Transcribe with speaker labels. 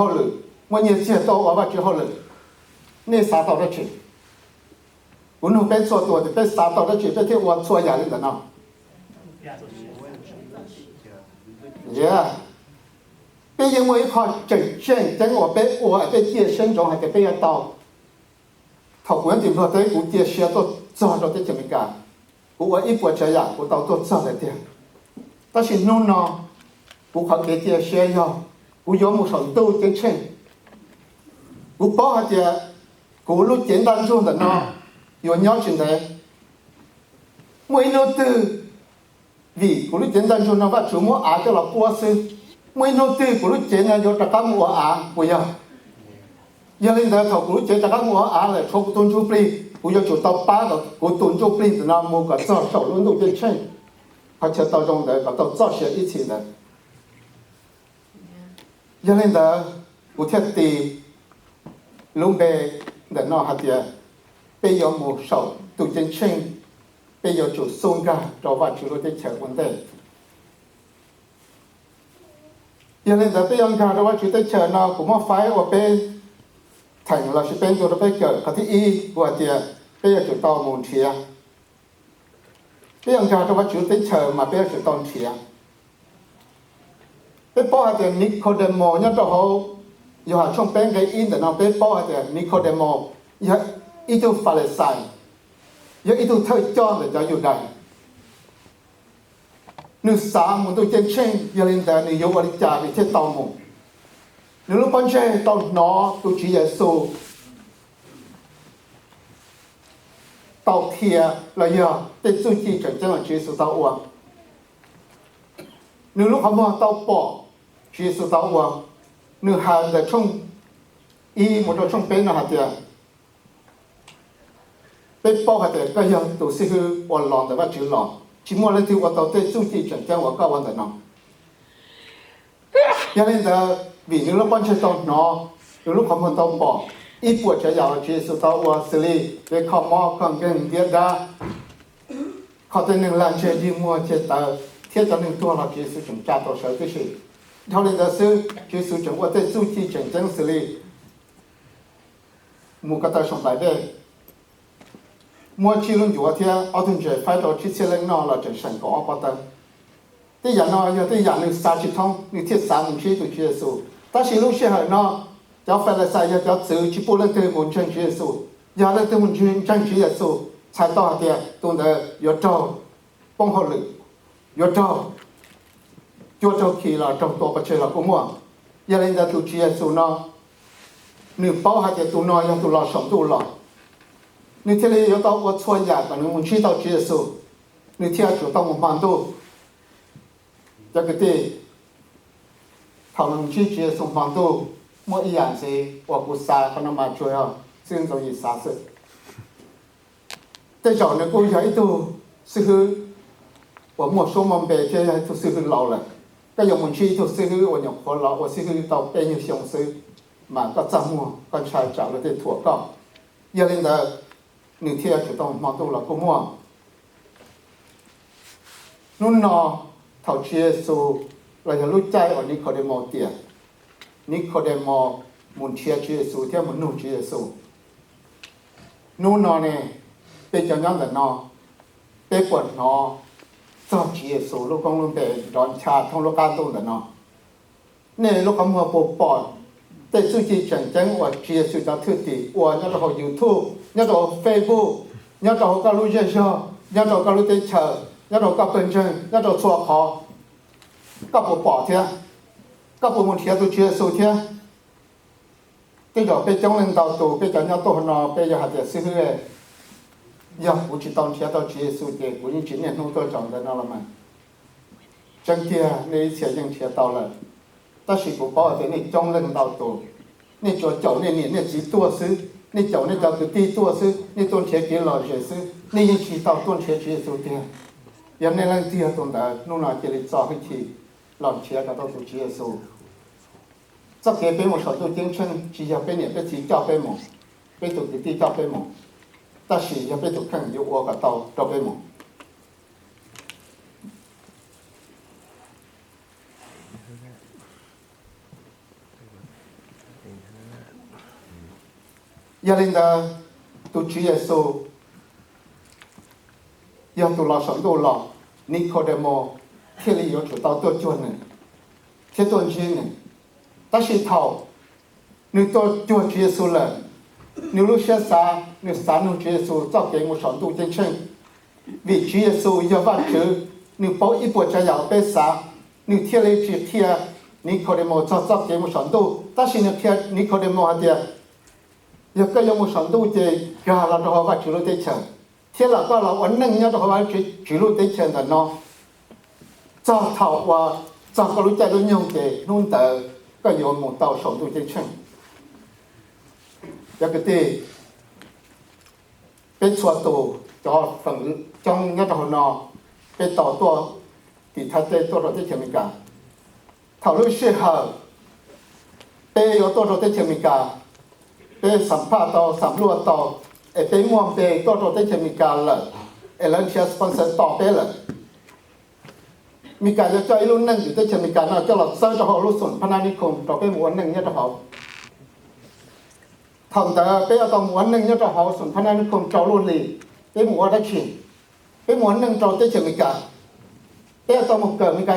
Speaker 1: 后了，我年纪到我之后了，那啥到的去，我能被做多的被啥到的去，被我做压力的呢？Yeah， 被因为靠正等我被接生中还得被到，头关键说对我接学到做到的怎么干？我一波这样，我到做做的点，但是弄呢，我靠给接学要，我要么上都得成。我包下的，我路简单中的呢，有鸟进来，每路都vì我路简单中呢，我周末啊就老过生，每路都我路简单就大家我啊不要，要领导头我路简大家我啊来，从不动就不离，我要做到八个，我动就不离的那么个早手轮都得成，而且到中的到早些一起的，要领导我贴地。lúc về để nó hạt địa bây giờ một sầu tụ chân chân bây giờ chủ sung cả cho vào chủ đối chờ vấn đề giờ nên là bây giờ cả cho vào chủ đối chờ nó cũng có phải ở bên thành là sự bên chủ đối bên chờ cái thứ y của địa bây giờ chủ tàu muốn chia bây giờ cả cho vào chủ đối chờ mà bây giờ chủ tàu chia bây bỏ hạt địa Nicodemo nhất là họ有下从边个印的那被包的尼科德摩，有一度法利赛，有一度特教的叫犹太。你三门都真清，有人在你有我的家里去盗墓，你如果真到哪都只耶稣，到天来呀，对自己真正的接触到我，你如果没到宝接触到我。nửa hàng là trong y một trong bên là hạt tiền bên bao hạt tiền cái gì tổ sư hư hoàn lòng để bắt chữ lòng chỉ muốn lên tiêu vào tàu tây trung chỉ chẳng chẳng vào cao vấn đề nào cho nên là vì những lúc quan trọng tàu nó những lúc không muốn tàu bỏ ít buổi chạy vào chỉ số tàu vào xử lý để không mò không cần biết ra họ tên những làm chơi đi mua chơi tàu thiết cho những tour là chỉ số chúng ta tàu sở cái gì theo nên là sư chỉ sử dụng ở đây trung chi chân chân xử lý một cái tài sản đại đề mua chi luôn chủ thì ở thùng chơi phải đầu chi xe lên nó là chân sản có bao nhiêu cái nhà nó giờ cái nhà nó sa chỉ thông như thiết sa mình chi tụi chia số ta chỉ lúc xe hỏi nó cháu phải là sai giờ cháu giữ chỉ bù lên từ một chân chia số giờ lên từ một chân chia số sai to thì tôi đã giờ trâu bông hồ lực giờ trâu cho cho khi là trong tổ bạch là cũng mua, giờ lên là tụi chia số nó, nửa bao hạt tụi nó yang tụi lo sống tụi lo, nửa thế này有到我错呀，可能我去到chia số, nửa thế就到我满多，这个的，他们去chia số满多，我一样是我不杀，可能嘛主要现在也杀死，在找那个有一度是个，我没说嘛，别这就是个老了。cái dòng mình chi thuộc sư hư của nhọc khó lọ của sư hư tàu bê như xong sư mà có trăm mua con trai trả lời để thuộc con giờ lên là nửa thiệt chủ động mà tôi là cô mua nun nọ thảo chia số là những lúc chạy ở Nicodemo tiền Nicodemo muốn chia số theo muốn nụ chia số nun nọ này bây giờ nhóm là nọ bây quần nọ cho chia số lúc con luôn để đón cha thông lúc can tu là nó nên lúc con mua bộ bỏ để suy nghĩ chẳng chẳng và chia số cho thứ tỷ và nhớ vào YouTube nhớ vào Facebook nhớ vào các lưu dân cho nhớ vào các lưu tế chờ nhớ vào các bên trên nhớ vào xóa khó các bộ bỏ thế các bộ muốn chia tôi chia số thế bây giờ bây trong lên đầu tù bây giờ nhớ tôi nó bây giờ hạt tiền sư hư giờ我知道切到结束的，我已经年弄到长在那了嘛。真的，那一切已经切到了，但是不包的你中人到多，你做脚你几多事，你脚你到个地多事，你多切给老些事，你一知道多切结束的，人那人地懂得，弄那这里早一起，老切个到都结束。这个被我少做精神，只要被你被提交被我，被读的地交被我。但是也被读看有我个到被么？要领的都主耶稣，要都老上都老，尼可德摩天里有主到多久呢？天多久呢？但是头，你多久主耶稣了？你路些啥？你啥路主耶稣早给我上都真正，为主耶稣要把主，你保一波这样被啥？你天里只天，尼可德摩早给我上都，但是你天尼可德摩的。要个有么上都的，家了的话主路得成，天了个了我能要的话主路得成的喏，早头话早个路在路用的弄得个有么到上都得成，一个的，被错多就分将要的话喏，被导多，地他在多少的前面干，讨论适合，被有多少的前面干。被สัมภาษณ์ต่อสำรวจต่อไปม่วงไปตัวได้จะมีการเลยแล้วเชียร์สปอนเซอร์ต่อไปเลยมีการจะใจรุ่นนั่งอยู่ได้จะมีการน่าจะหลับเซอร์จะหอรุ่นส่วนพนักนิคมต่อไปหมวนหนึ่งเนี่ยจะหอทำแต่ไปเอาต่อหมวนหนึ่งเนี่ยจะหอส่วนพนักนิคมเจ้ารุ่นลีไปหมวนได้ชินไปหมวนหนึ่งเจ้าได้จะมีการไปเอาต่อหมวกเกิดมีการ